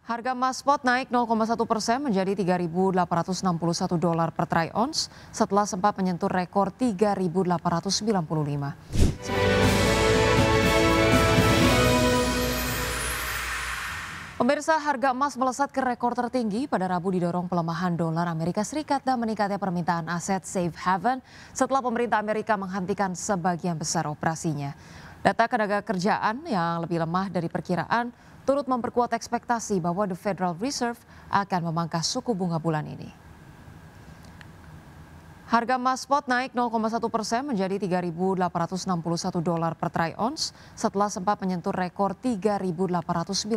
Harga emas spot naik 0,1% menjadi $3.861 per troy ounce setelah sempat menyentuh rekor 3.895. Pemirsa, harga emas melesat ke rekor tertinggi pada Rabu didorong pelemahan dolar Amerika Serikat dan meningkatnya permintaan aset safe haven setelah pemerintah Amerika menghentikan sebagian besar operasinya. Data tenaga kerjaan yang lebih lemah dari perkiraan turut memperkuat ekspektasi bahwa The Federal Reserve akan memangkas suku bunga bulan ini. Harga emas spot naik 0,1% menjadi $3.861 per troy ounce setelah sempat menyentuh rekor 3.895.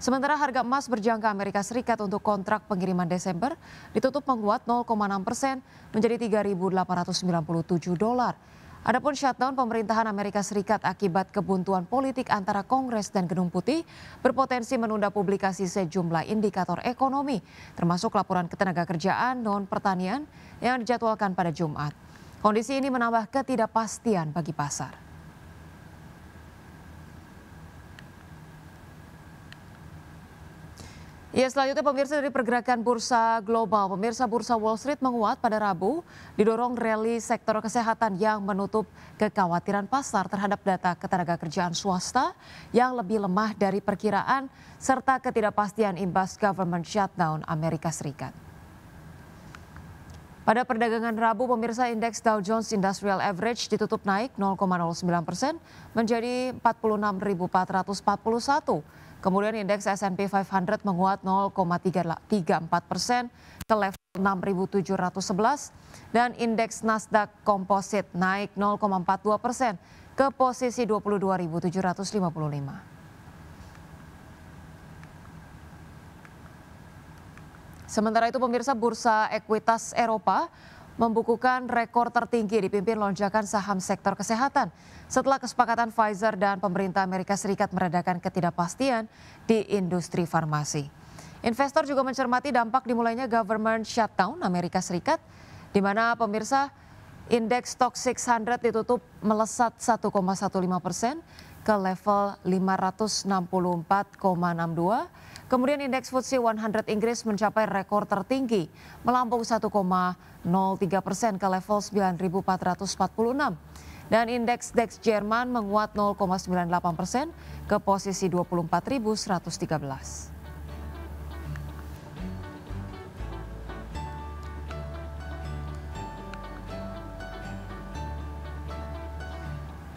Sementara harga emas berjangka Amerika Serikat untuk kontrak pengiriman Desember ditutup menguat 0,6% menjadi $3.897. Adapun shutdown pemerintahan Amerika Serikat akibat kebuntuan politik antara Kongres dan Gedung Putih berpotensi menunda publikasi sejumlah indikator ekonomi, termasuk laporan ketenagakerjaan non-pertanian yang dijadwalkan pada Jumat. Kondisi ini menambah ketidakpastian bagi pasar. Ya, selanjutnya pemirsa dari pergerakan bursa global. Pemirsa, bursa Wall Street menguat pada Rabu, didorong rally sektor kesehatan yang menutup kekhawatiran pasar terhadap data ketenagakerjaan swasta yang lebih lemah dari perkiraan serta ketidakpastian imbas government shutdown Amerika Serikat. Pada perdagangan Rabu, pemirsa, indeks Dow Jones Industrial Average ditutup naik 0,09% menjadi 46.441. Kemudian indeks S&P 500 menguat 0,34% ke level 6.711 dan indeks Nasdaq Composite naik 0,42% ke posisi 22.755. Sementara itu pemirsa, bursa ekuitas Eropa membukukan rekor tertinggi dipimpin lonjakan saham sektor kesehatan setelah kesepakatan Pfizer dan pemerintah Amerika Serikat meredakan ketidakpastian di industri farmasi. Investor juga mencermati dampak dimulainya government shutdown Amerika Serikat, di mana pemirsa indeks Stoxx 600 ditutup melesat 1,15% ke level 564,62. Kemudian indeks FTSE 100 Inggris mencapai rekor tertinggi, melampaui 1,03% ke level 9.446. Dan indeks DAX Jerman menguat 0,98% ke posisi 24.113.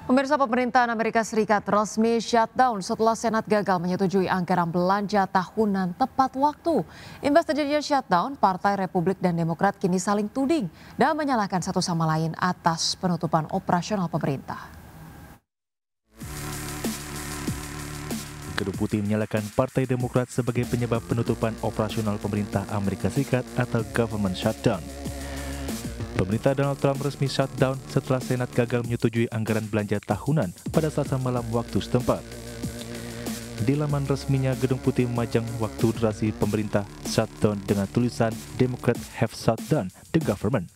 Pemirsa, pemerintahan Amerika Serikat resmi shutdown setelah Senat gagal menyetujui anggaran belanja tahunan tepat waktu. Imbas terjadinya shutdown, Partai Republik dan Demokrat kini saling tuding dan menyalahkan satu sama lain atas penutupan operasional pemerintah. Gedung Putih menyalahkan Partai Demokrat sebagai penyebab penutupan operasional pemerintah Amerika Serikat atau government shutdown. Pemerintah Donald Trump resmi shutdown setelah Senat gagal menyetujui anggaran belanja tahunan pada Selasa malam waktu setempat. Di laman resminya, Gedung Putih memajang waktu durasi pemerintah shutdown dengan tulisan Democrat have shutdown the government.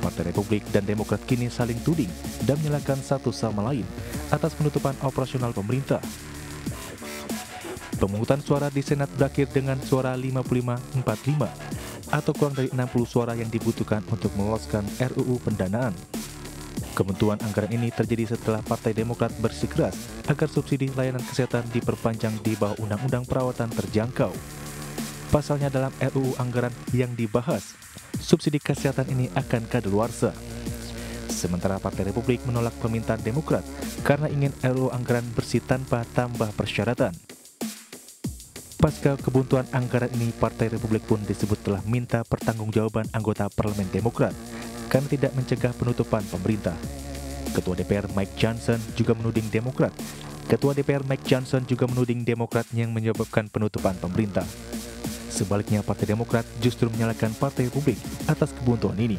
Partai Republik dan Demokrat kini saling tuding dan menyalahkan satu sama lain atas penutupan operasional pemerintah. Pemungutan suara di Senat berakhir dengan suara 55-45 atau kurang dari 60 suara yang dibutuhkan untuk meloloskan RUU pendanaan. Kebentuan anggaran ini terjadi setelah Partai Demokrat bersikeras agar subsidi layanan kesehatan diperpanjang di bawah Undang-Undang Perawatan Terjangkau. Pasalnya dalam RUU anggaran yang dibahas, subsidi kesehatan ini akan kadaluarsa. Sementara Partai Republik menolak permintaan Demokrat karena ingin RUU anggaran bersih tanpa tambah persyaratan. Pasca kebuntuan anggaran ini, Partai Republik pun disebut telah minta pertanggungjawaban anggota Parlemen Demokrat karena tidak mencegah penutupan pemerintah. Ketua DPR Mike Johnson juga menuding Demokrat. Yang menyebabkan penutupan pemerintah. Sebaliknya, Partai Demokrat justru menyalahkan Partai Republik atas kebuntuan ini.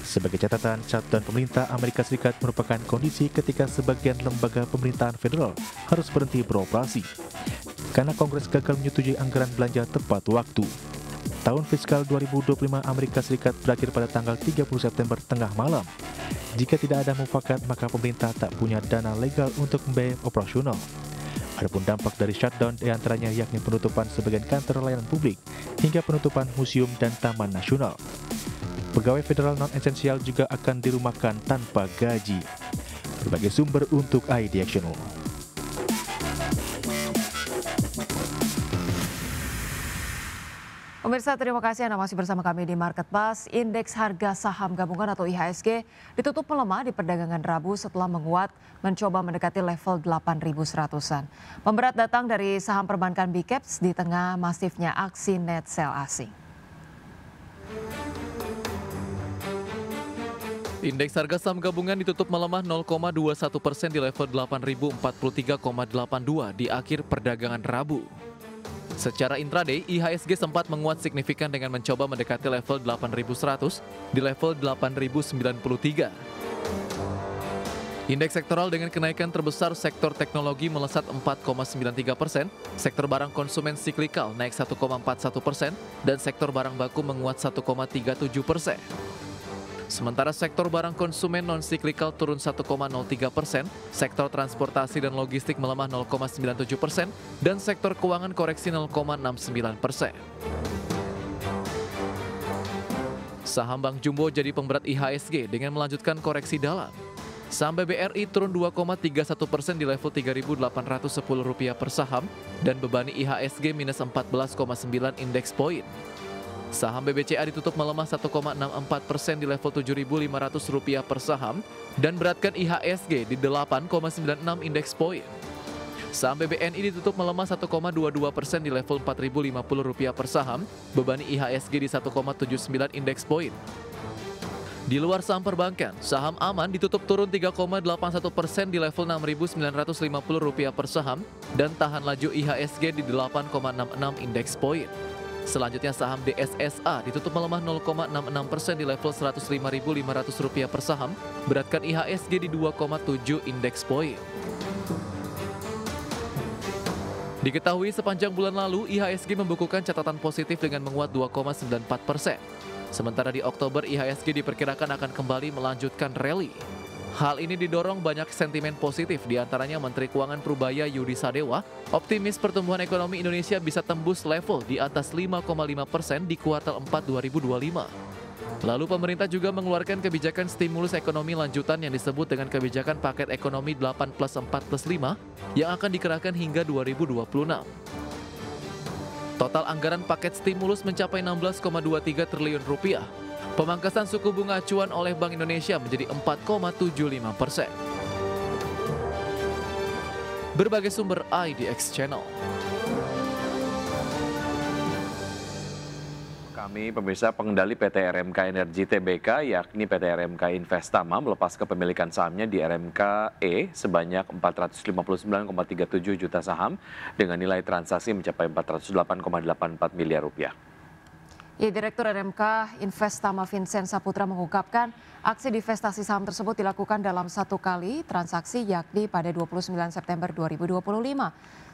Sebagai catatan, shutdown pemerintah Amerika Serikat merupakan kondisi ketika sebagian lembaga pemerintahan federal harus berhenti beroperasi karena Kongres gagal menyetujui anggaran belanja tepat waktu. Tahun fiskal 2025 Amerika Serikat berakhir pada tanggal 30 September tengah malam. Jika tidak ada mufakat, maka pemerintah tak punya dana legal untuk membiayai operasional. Adapun dampak dari shutdown diantaranya yakni penutupan sebagian kantor layanan publik hingga penutupan museum dan taman nasional. Pegawai federal non-esensial juga akan dirumahkan tanpa gaji. Berbagai sumber untuk ID Action. Pemirsa, terima kasih Anda masih bersama kami di Market Plus. Indeks harga saham gabungan atau IHSG ditutup melemah di perdagangan Rabu setelah menguat mencoba mendekati level 8.100-an. Pemberat datang dari saham perbankan Big Caps di tengah masifnya aksi net sell asing. Indeks harga saham gabungan ditutup melemah 0,21% di level 8.043,82 di akhir perdagangan Rabu. Secara intraday, IHSG sempat menguat signifikan dengan mencoba mendekati level 8.100 di level 8.093. Indeks sektoral dengan kenaikan terbesar sektor teknologi melesat 4,93%, sektor barang konsumen siklikal naik 1,41%, dan sektor barang baku menguat 1,37%. Sementara sektor barang konsumen non-siklikal turun 1,03%, sektor transportasi dan logistik melemah 0,97%, dan sektor keuangan koreksi 0,69%. Saham Bank Jumbo jadi pemberat IHSG dengan melanjutkan koreksi dalam. Saham BBRI turun 2,31% di level Rp3.810 per saham dan bebani IHSG minus 14,9 indeks poin. Saham BBCA ditutup melemah 1,64% di level Rp7.500 per saham dan beratkan IHSG di 8,96 indeks poin. Saham BBNI ditutup melemah 1,22% di level Rp4.050 per saham, bebani IHSG di 1,79 indeks poin. Di luar saham perbankan, saham Aman ditutup turun 3,81% di level Rp6.950 per saham dan tahan laju IHSG di 8,66 indeks poin. Selanjutnya saham DSSA ditutup melemah 0,66% di level Rp105.500 per saham, beratkan IHSG di 2,7 indeks poin. Diketahui sepanjang bulan lalu IHSG membukukan catatan positif dengan menguat 2,94%. Sementara di Oktober IHSG diperkirakan akan kembali melanjutkan rally. Hal ini didorong banyak sentimen positif, diantaranya Menteri Keuangan Prubaya Yudi Sadewa optimis pertumbuhan ekonomi Indonesia bisa tembus level di atas 5,5% di kuartal 4 2025. Lalu pemerintah juga mengeluarkan kebijakan stimulus ekonomi lanjutan yang disebut dengan kebijakan paket ekonomi 8+4+5 yang akan dikerahkan hingga 2026. Total anggaran paket stimulus mencapai Rp16,23 triliun. Pemangkasan suku bunga acuan oleh Bank Indonesia menjadi 4,75%. Berbagai sumber IDX Channel. Kami pemirsa pengendali PT RMK Energi Tbk yakni PT RMK Investama melepas kepemilikan sahamnya di RMKE sebanyak 459,37 juta saham dengan nilai transaksi mencapai Rp408,84 miliar. Direktur RMK Investama Vincent Saputra mengungkapkan aksi divestasi saham tersebut dilakukan dalam satu kali transaksi yakni pada 29 September 2025.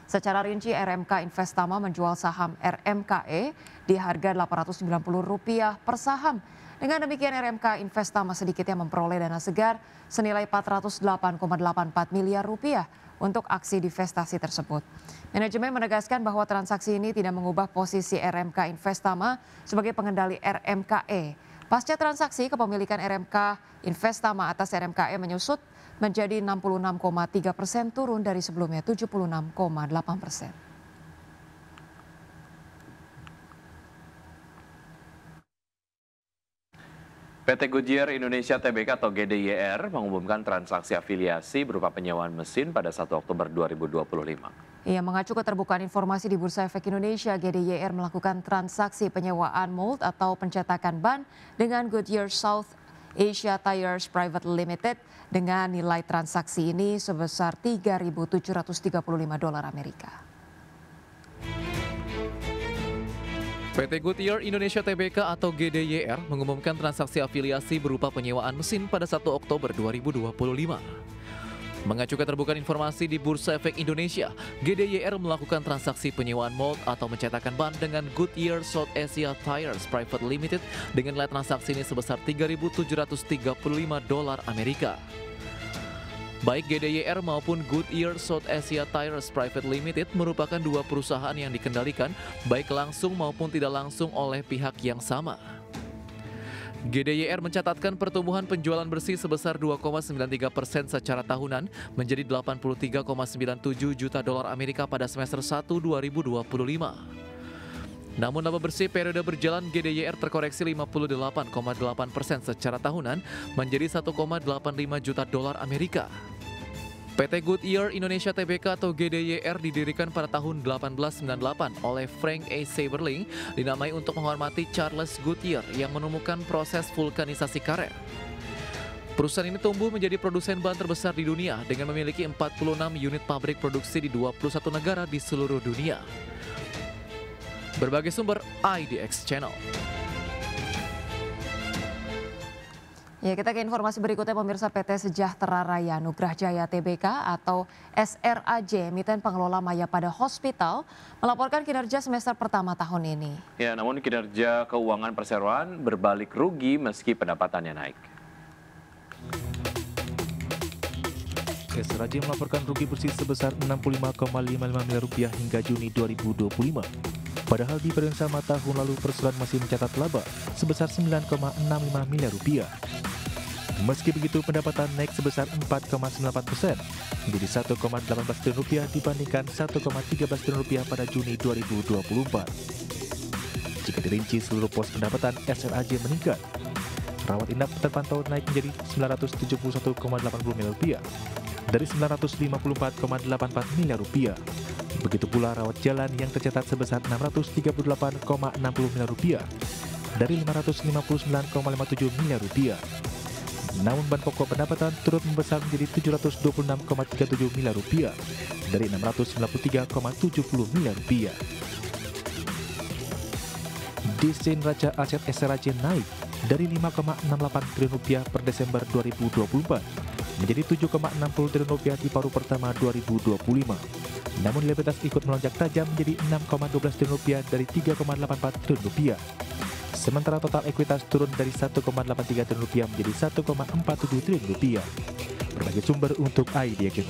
Secara rinci RMK Investama menjual saham RMKE di harga Rp890 per saham. Dengan demikian RMK Investama sedikitnya memperoleh dana segar senilai Rp408,84 miliar untuk aksi divestasi tersebut. Manajemen menegaskan bahwa transaksi ini tidak mengubah posisi RMK Investama sebagai pengendali RMKE. Pasca transaksi, kepemilikan RMK Investama atas RMKE menyusut menjadi 66,3%, turun dari sebelumnya 76,8%. PT Goodyear Indonesia Tbk atau GDYR mengumumkan transaksi afiliasi berupa penyewaan mesin pada 1 Oktober 2025. Ia mengacu keterbukaan informasi di Bursa Efek Indonesia, GDYR melakukan transaksi penyewaan mold atau pencetakan ban dengan Goodyear South Asia Tires Private Limited dengan nilai transaksi ini sebesar $3.735 Amerika. PT Goodyear Indonesia Tbk atau GDYR mengumumkan transaksi afiliasi berupa penyewaan mesin pada 1 Oktober 2025. Mengacu keterbukaan informasi di Bursa Efek Indonesia, GDYR melakukan transaksi penyewaan mold atau mencetakan ban dengan Goodyear South Asia Tires Private Limited dengan nilai transaksi ini sebesar $3.735 Amerika. Baik GDYR maupun Goodyear South Asia Tires Private Limited merupakan dua perusahaan yang dikendalikan baik langsung maupun tidak langsung oleh pihak yang sama. GDYR mencatatkan pertumbuhan penjualan bersih sebesar 2,93% secara tahunan menjadi 83,97 juta dolar Amerika pada semester 1 2025. Namun laba bersih periode berjalan GDYR terkoreksi 58,8% secara tahunan menjadi 1,85 juta dolar Amerika. PT Goodyear Indonesia Tbk atau GDYR didirikan pada tahun 1898 oleh Frank A. Saberling, dinamai untuk menghormati Charles Goodyear yang menemukan proses vulkanisasi karet. Perusahaan ini tumbuh menjadi produsen ban terbesar di dunia dengan memiliki 46 unit pabrik produksi di 21 negara di seluruh dunia. Berbagai sumber IDX Channel. Ya, kita ke informasi berikutnya pemirsa. PT Sejahtera Raya Nugrah Jaya Tbk atau SRAJ, emiten pengelola Maya Pada Hospital, melaporkan kinerja semester pertama tahun ini. Ya, namun kinerja keuangan perseroan berbalik rugi meski pendapatannya naik. SRAJ melaporkan rugi bersih sebesar 65,55 miliar rupiah hingga Juni 2025. Padahal di periode sama tahun lalu perseroan masih mencatat laba sebesar 9,65 miliar rupiah. Meski begitu, pendapatan naik sebesar 4,98% menjadi 1,18 triliun rupiah dibandingkan 1,13 triliun rupiah pada Juni 2024. Jika dirinci seluruh pos pendapatan, SRAJ meningkat. Rawat inap terpantau naik menjadi 971,80 miliar rupiah dari 954,84 miliar rupiah. Begitu pula rawat jalan yang tercatat sebesar 638,60 miliar rupiah dari 559,57 miliar rupiah. Namun bahan pokok pendapatan turut membesar menjadi 726,37 miliar rupiah dari 693,70 miliar rupiah. Desain raca aset SRAJ naik dari 5,68 triliun rupiah per Desember 2024 menjadi 7,60 triliun rupiah di paruh pertama 2025. Namun likuiditas ikut melonjak tajam menjadi 6,12 triliun rupiah dari 3,84 triliun rupiah. Sementara total ekuitas turun dari 1,83 triliun rupiah menjadi 1,47 triliun rupiah. Berbagai sumber untuk IDX.